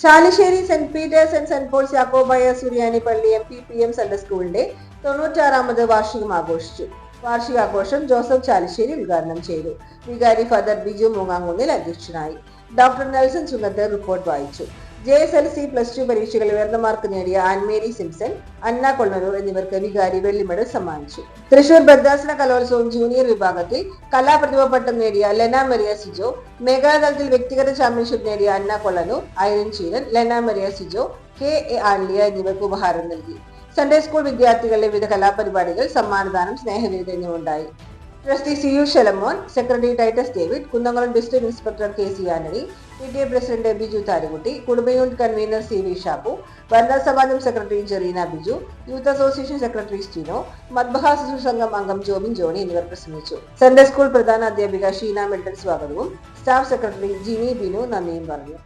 Chalissery saint Peter's and saint Paul's Yakobaya Suriyani പള്ളി MPPM Sunday സ്കൂളിന്റെ 96ാമത് വാർഷികം ആഘോഷിച്ചു. വാർഷികാഘോഷം ജോസഫ് ചാലിശ്ശേരി ഉദ്ഘാടനം ചെയ്തു. വികാരി ഫാദർ ബിജു മൂങ്ങാങ്കുന്നിൽ അധ്യക്ഷനായി. ഡോക്ടർ നെൽസൺ ചുങ്കത്ത് റിപ്പോർട്ട് വായിച്ചു. JSLC+2 പരീക്ഷകളിൽ ഉയർന്ന മാർക്ക് നേടിയ ആൻമേരി സിംസൺ, അന്ന കൊള്ളനൂർ എന്നിവർക്ക് വികാരി വെള്ളി മെഡൽ സമ്മാനിച്ചു. തൃശൂർ ഭദ്രാസന കലോത്സവം ജൂനിയർ വിഭാഗത്തിൽ കലാപ്രതിഭ പട്ടം നേടിയ ലെന മരിയ സിജോ, മേഖലാതലത്തിൽ വ്യക്തിഗത ചാമ്പ്യൻഷിപ്പ് നേടിയ അന്ന കൊള്ളനൂർ, ഐറിൻ ചീരൻ, ലെന മരിയ സിജോ, KA ആൻലിയ എന്നിവർക്ക് ഉപഹാരം നൽകി. സൺഡേ സ്കൂൾ വിദ്യാർത്ഥികളുടെ വിവിധ കലാപരിപാടികൾ, സമ്മാനദാനം, സ്നേഹവിരുദ്ധ എന്നിവയുണ്ടായി. Trustee CU Shelamon, secretary Titus David, Kunnamkulam district inspector KC Antony, PTA president Biju Tharukutty, കുടുംബ യൂണിറ്റ് കൺവീനർ CV ഷാപ്പു, വനിതാ സമാജം secretary Jereena Biju, youth association secretary Stino, മദ്ബഹ ശിശു സംഘം അംഗം ജോബിൻ ജോണി എന്നിവർ പ്രസംഗിച്ചു. സൺഡേ സ്കൂൾ പ്രധാന അധ്യാപിക ഷീന മിൽട്ടൺ സ്വാഗതവും സ്റ്റാഫ് സെക്രട്ടറി ജിനി ബിനു നന്ദിയും പറഞ്ഞു.